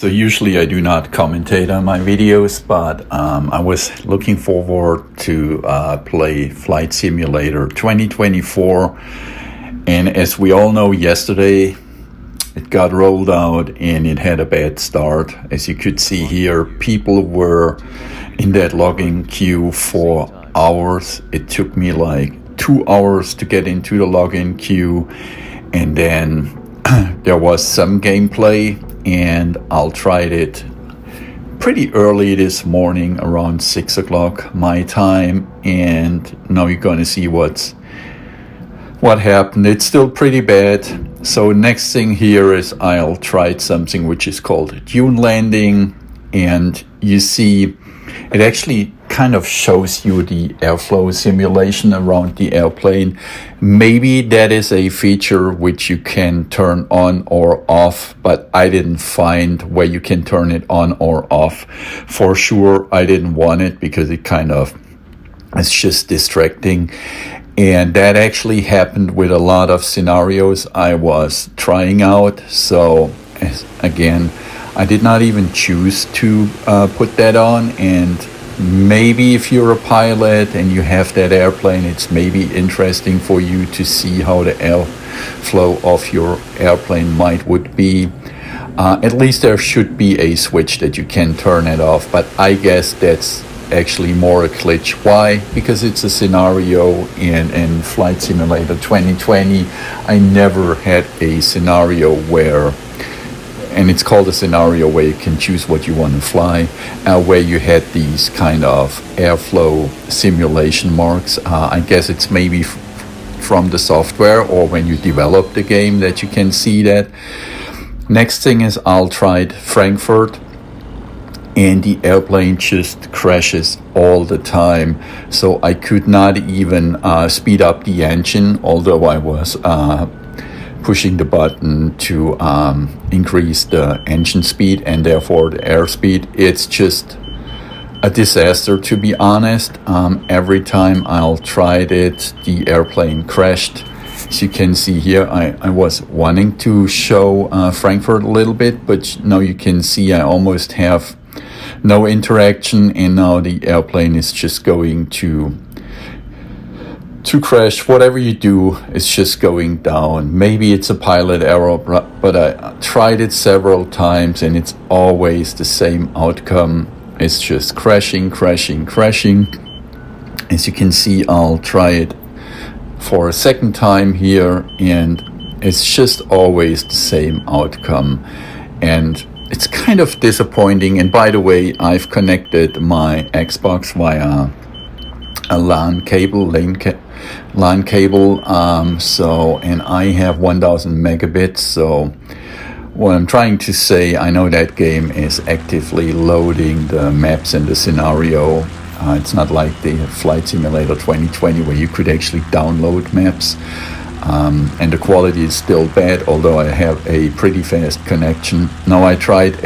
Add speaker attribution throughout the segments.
Speaker 1: So usually I do not commentate on my videos, but I was looking forward to play Flight Simulator 2024. And as we all know, yesterday it got rolled out and it had a bad start. As you could see here, people were in that login queue for hours. It took me like 2 hours to get into the login queue. And then there was some gameplay, and I'll try it pretty early this morning, around 6 o'clock my time, and now you're gonna see what happened. It's still pretty bad. So next thing here is I'll try something which is called dune landing, and you see it actually kind of shows you the airflow simulation around the airplane. Maybe that is a feature which you can turn on or off, but I didn't find where you can turn it on or off. For sure, I didn't want it because it's just distracting. And that actually happened with a lot of scenarios I was trying out. So again, I did not even choose to put that on. And maybe if you're a pilot and you have that airplane, it's maybe interesting for you to see how the airflow of your airplane would be. At least there should be a switch that you can turn it off, but I guess that's actually more a glitch. Why? Because it's a scenario in Flight Simulator 2020. I never had a scenario where, and it's called a scenario where you can choose what you want to fly, where you had these kind of airflow simulation marks. I guess it's maybe from the software or when you develop the game that you can see that. Next thing is I'll try Frankfurt, and the airplane just crashes all the time. So I could not even speed up the engine, although I was pushing the button to increase the engine speed and therefore the airspeed. It's just a disaster, to be honest. Every time I'll tried it, the airplane crashed. As you can see here, I was wanting to show Frankfurt a little bit, but now you can see I almost have no interaction, and now the airplane is just going to crash. Whatever you do, it's just going down. Maybe it's a pilot error, but I tried it several times and it's always the same outcome. It's just crashing. As you can see, I'll try it for a second time here, and it's just always the same outcome. And it's kind of disappointing. And by the way, I've connected my Xbox via a LAN cable, and I have 1000 megabits. So what I'm trying to say, I know that game is actively loading the maps and the scenario. It's not like the Flight Simulator 2020 where you could actually download maps. And the quality is still bad, although I have a pretty fast connection. Now I tried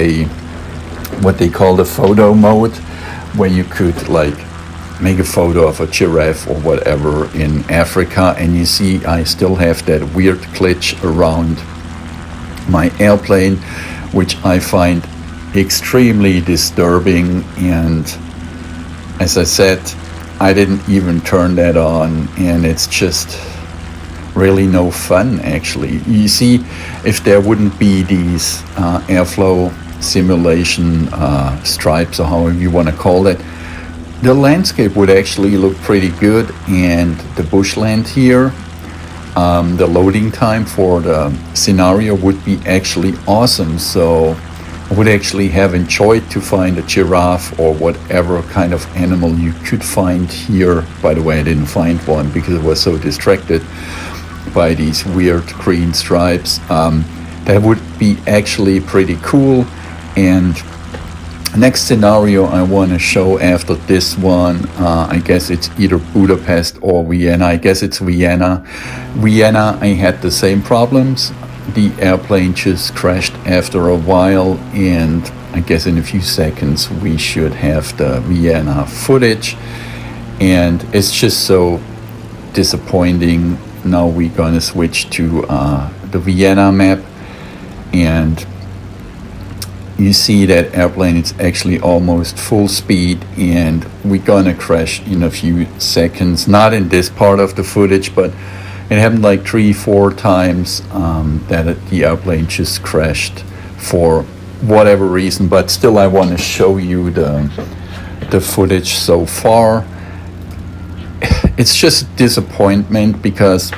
Speaker 1: what they call the photo mode, where you could like make a photo of a giraffe or whatever in Africa, and you see I still have that weird glitch around my airplane, which I find extremely disturbing. And as I said, I didn't even turn that on, and it's just really no fun actually. You see, if there wouldn't be these airflow simulation stripes, or however you want to call it, the landscape would actually look pretty good, and the bushland here, the loading time for the scenario would be actually awesome. So I would actually have enjoyed to find a giraffe or whatever kind of animal you could find here. By the way, I didn't find one because I was so distracted by these weird green stripes. That would be actually pretty cool. And next scenario I want to show after this one, I guess it's either Budapest or Vienna. I guess it's Vienna. Vienna, I had the same problems. The airplane just crashed after a while, and I guess in a few seconds we should have the Vienna footage. And it's just so disappointing. Now we're gonna switch to the Vienna map, and you see that airplane, it's actually almost full speed, and we're gonna crash in a few seconds. Not in this part of the footage, but it happened like 3-4 times that the airplane just crashed for whatever reason. But still, I want to show you the footage so far. It's just a disappointment because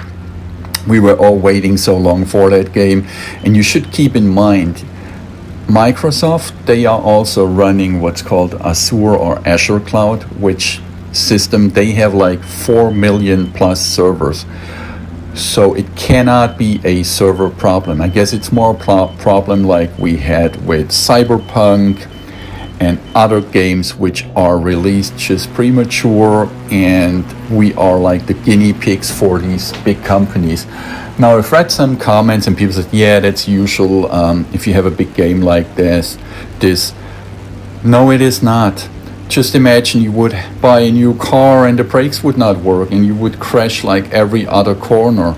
Speaker 1: we were all waiting so long for that game. And you should keep in mind, Microsoft, they are also running what's called Azure or Azure Cloud, which system, they have like 4 million plus servers. So it cannot be a server problem. I guess it's more a problem like we had with Cyberpunk and other games which are released just premature, and we are like the guinea pigs for these big companies. Now, I've read some comments and people said, yeah, that's usual if you have a big game like this. No, it is not. Just imagine you would buy a new car and the brakes would not work and you would crash like every other corner.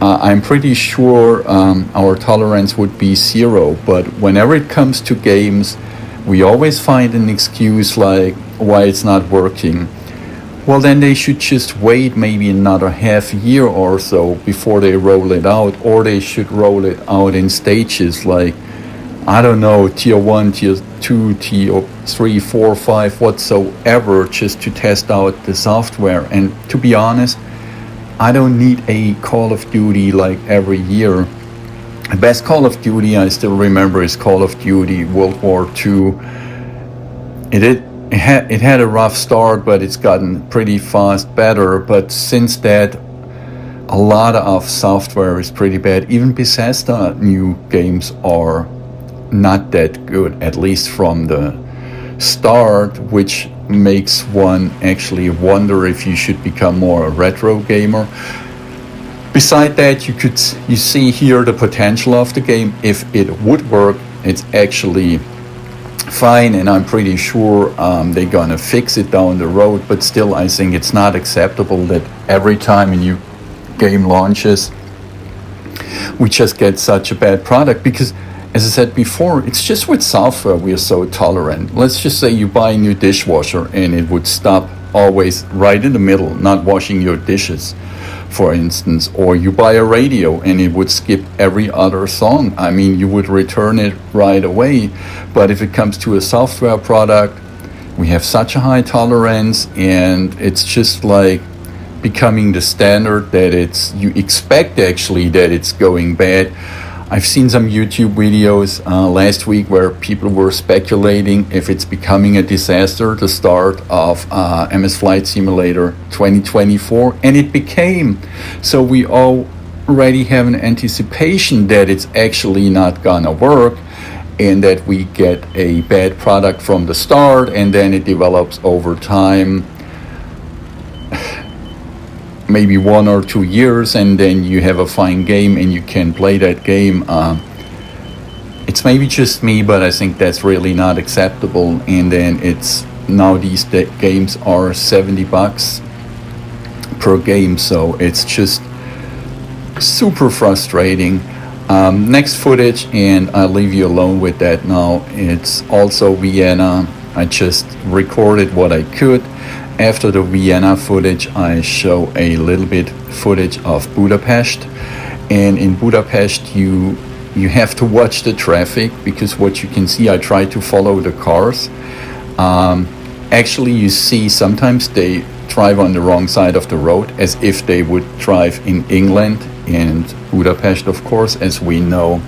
Speaker 1: I'm pretty sure our tolerance would be 0, but whenever it comes to games, we always find an excuse like why it's not working. Well, then they should just wait maybe another half year or so before they roll it out, or they should roll it out in stages like, I don't know, tier 1, tier 2, tier 3, 4, 5, whatsoever, just to test out the software. And to be honest, I don't need a Call of Duty like every year. The best Call of Duty I still remember is Call of Duty World War II. It had a rough start, but it's gotten pretty fast better. But since that, a lot of software is pretty bad. Even Bethesda new games are not that good, at least from the start, which makes one actually wonder if you should become more a retro gamer. Beside that, you see here the potential of the game. If it would work, it's actually fine, and I'm pretty sure they're gonna fix it down the road. But still, I think it's not acceptable that every time a new game launches, we just get such a bad product. Because, as I said before, it's just with software we are so tolerant. Let's just say you buy a new dishwasher and it would stop always right in the middle, not washing your dishes, for instance. Or you buy a radio and it would skip every other song. I mean, you would return it right away. But if it comes to a software product, we have such a high tolerance, and it's just like becoming the standard that you expect actually that it's going bad. I've seen some YouTube videos last week where people were speculating if it's becoming a disaster, the start of MS Flight Simulator 2024, and it became. So we already have an anticipation that it's actually not gonna work, and that we get a bad product from the start, and then it develops over time, maybe 1 or 2 years, and then you have a fine game and you can play that game. It's maybe just me, but I think that's really not acceptable. And then now these games are $70 per game, so it's just super frustrating. Next footage, and I'll leave you alone with that now. It's also Vienna. I just recorded what I could. After the Vienna footage, I show a little bit footage of Budapest. And in Budapest, you have to watch the traffic, because what you can see, I try to follow the cars. Actually, you see sometimes they drive on the wrong side of the road, as if they would drive in England. And Budapest, of course, as we know,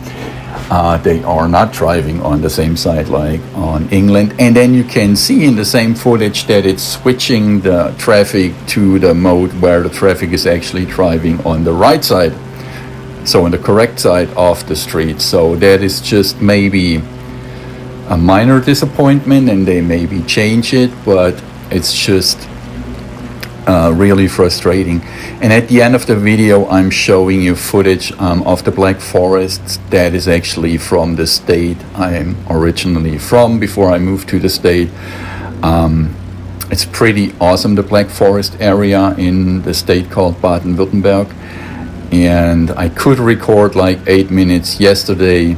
Speaker 1: they are not driving on the same side like on England. And then you can see in the same footage that it's switching the traffic to the mode where the traffic is actually driving on the right side, so on the correct side of the street. So that is just maybe a minor disappointment, and they maybe change it, but it's just really frustrating. And at the end of the video, I'm showing you footage of the Black Forest that is actually from the state I'm originally from before I moved to the state. It's pretty awesome, the Black Forest area in the state called Baden-Württemberg. And I could record like 8 minutes yesterday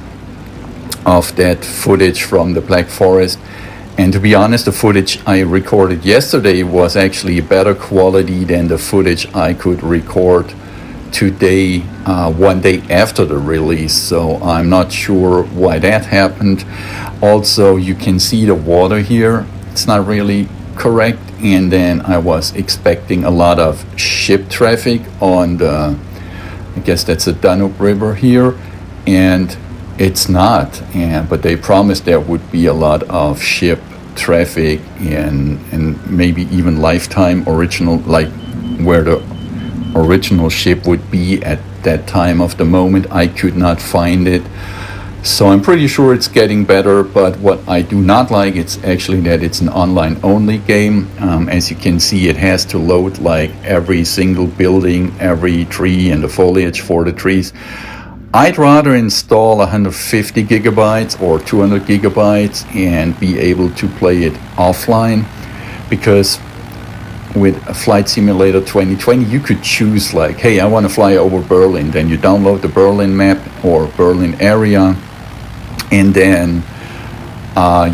Speaker 1: of that footage from the Black Forest. And to be honest, the footage I recorded yesterday was actually better quality than the footage I could record today, one day after the release. So I'm not sure why that happened. Also, you can see the water here. It's not really correct. And then I was expecting a lot of ship traffic on the, I guess that's the Danube River here. And it's not, but they promised there would be a lot of ship traffic and maybe even lifetime original, like where the original ship would be at that time of the moment. I could not find it. So I'm pretty sure it's getting better, but what I do not like, it's actually that it's an online only game. As you can see, it has to load like every single building, every tree and the foliage for the trees. I'd rather install 150 gigabytes or 200 gigabytes and be able to play it offline, because with Flight Simulator 2020 you could choose like, hey, I want to fly over Berlin. Then you download the Berlin map or Berlin area, and then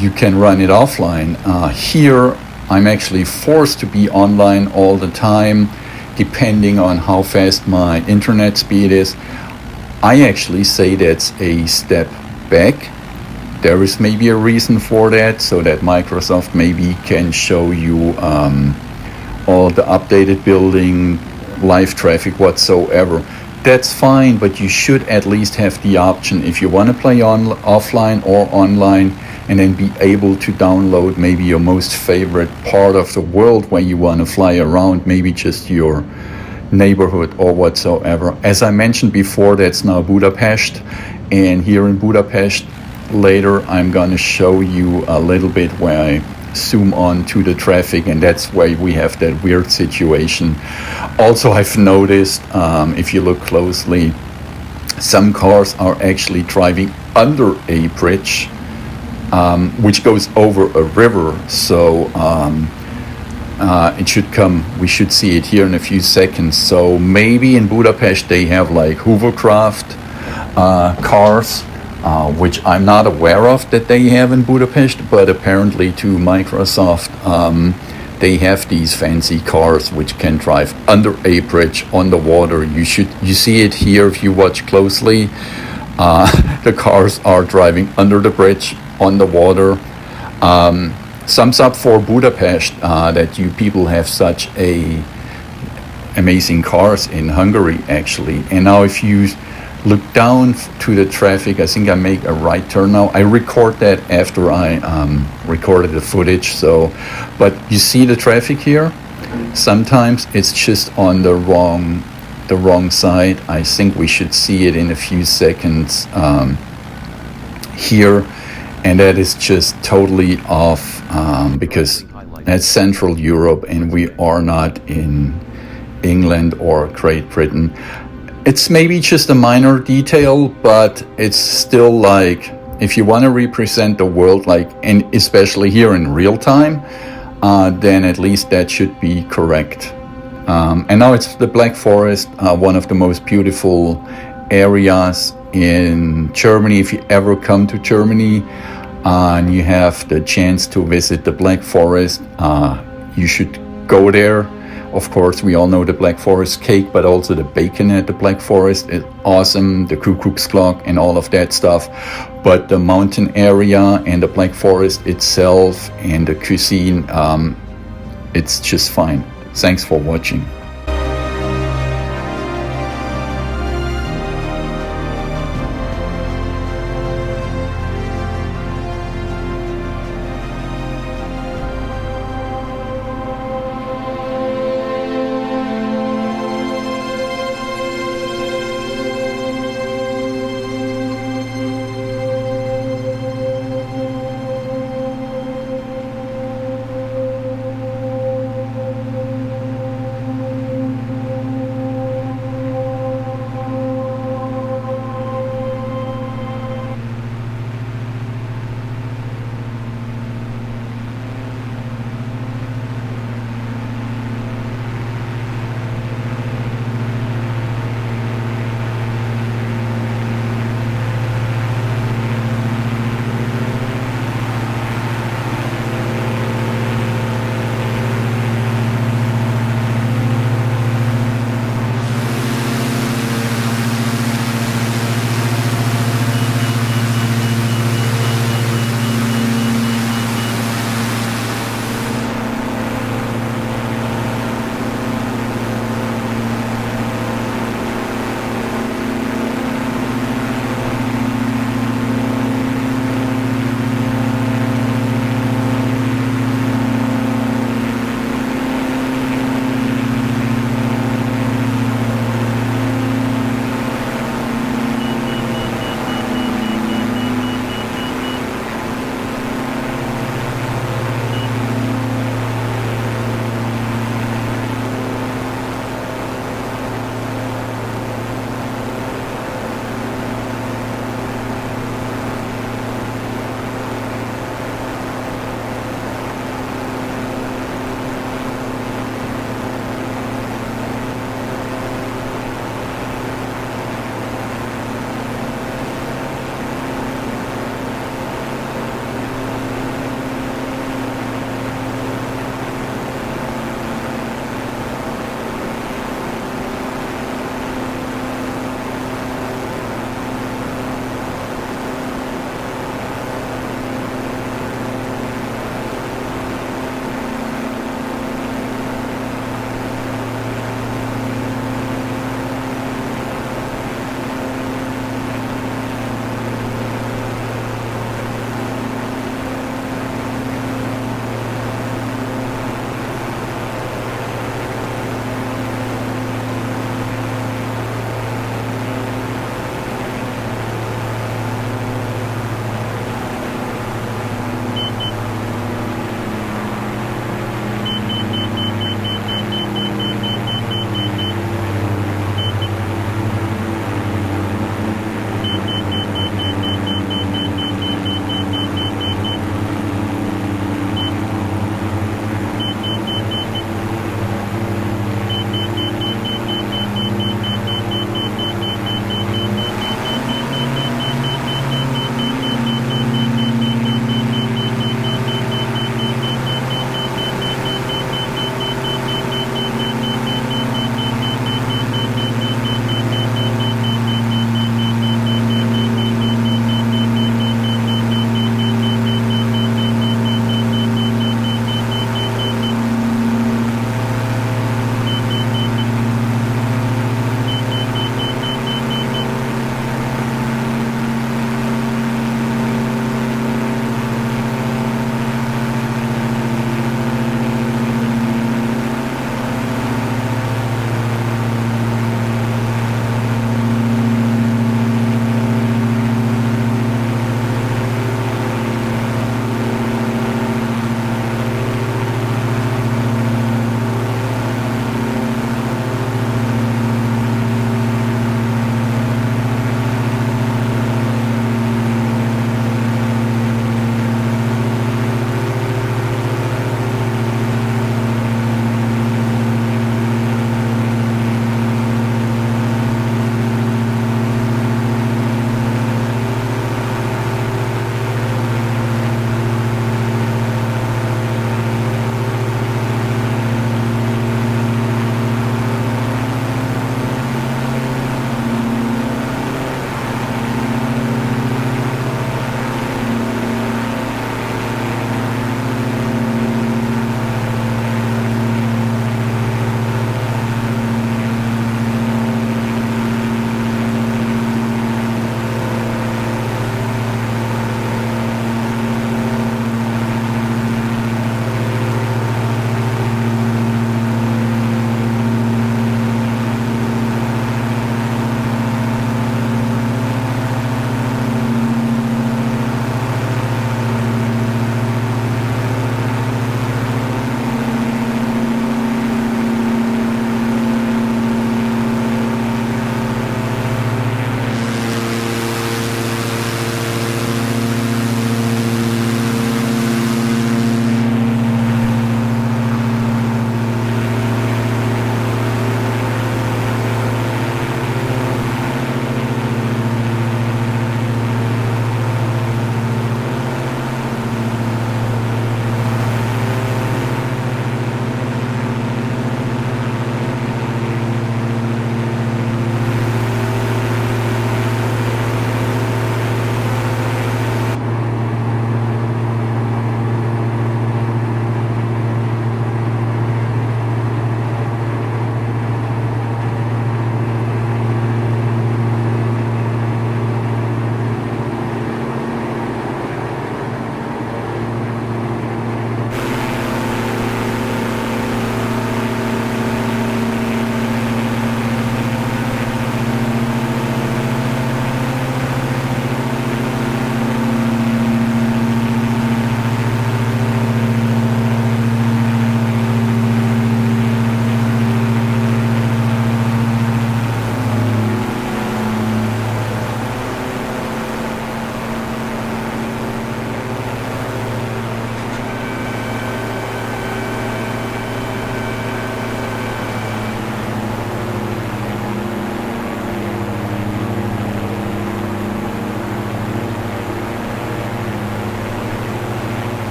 Speaker 1: you can run it offline. Here I'm actually forced to be online all the time, depending on how fast my internet speed is. I actually say that's a step back. There is maybe a reason for that, so that Microsoft maybe can show you all the updated building, live traffic whatsoever. That's fine, but you should at least have the option, if you want to play offline or online, and then be able to download maybe your most favorite part of the world where you want to fly around, maybe just your neighborhood or whatsoever. As I mentioned before, that's now Budapest, and here in Budapest later I'm going to show you a little bit where I zoom on to the traffic, and that's why we have that weird situation. Also, I've noticed, if you look closely, some cars are actually driving under a bridge, which goes over a river. So it should come, we should see it here in a few seconds. So maybe in Budapest they have like hovercraft cars, which I'm not aware of that they have in Budapest, but apparently to Microsoft they have these fancy cars which can drive under a bridge on the water. You see it here if you watch closely. The cars are driving under the bridge on the water. Sums up for Budapest that you people have such a amazing cars in Hungary actually. And now if you look down to the traffic, I think I make a right turn now. I record that after I recorded the footage. So, but you see the traffic here. Sometimes it's just on the wrong side. I think we should see it in a few seconds here. And that is just totally off because that's Central Europe and we are not in England or Great Britain. It's maybe just a minor detail, but it's still like, if you want to represent the world, like, and especially here in real time, then at least that should be correct. And now it's the Black Forest, one of the most beautiful areas in Germany. If you ever come to Germany and you have the chance to visit the Black Forest, you should go there. Of course, we all know the Black Forest cake, but also the bacon at the Black Forest is awesome, the Cuckoo's Clock and all of that stuff. But the mountain area and the Black Forest itself and the cuisine, it's just fine. Thanks for watching.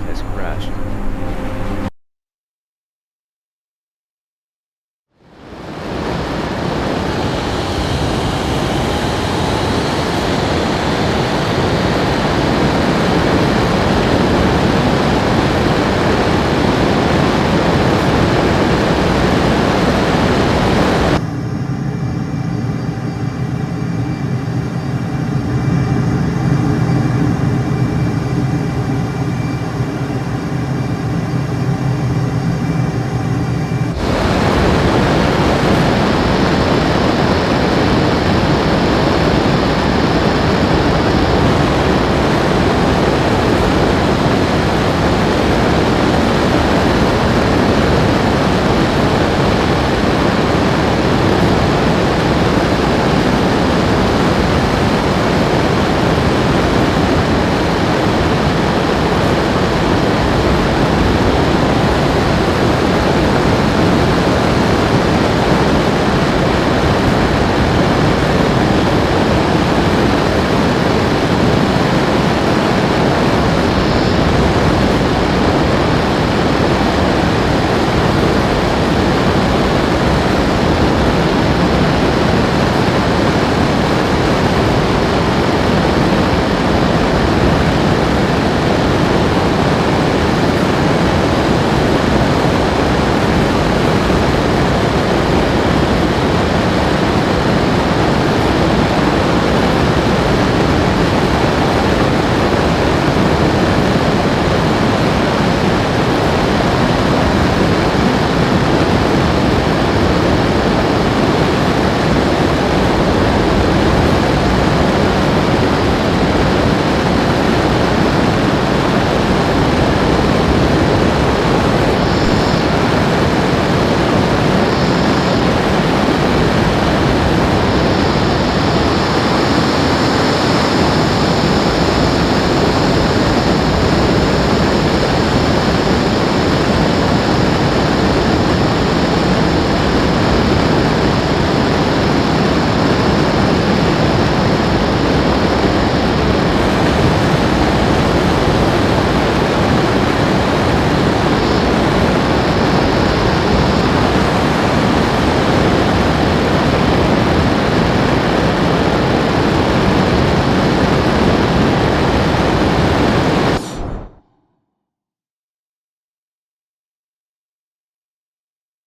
Speaker 2: has crashed.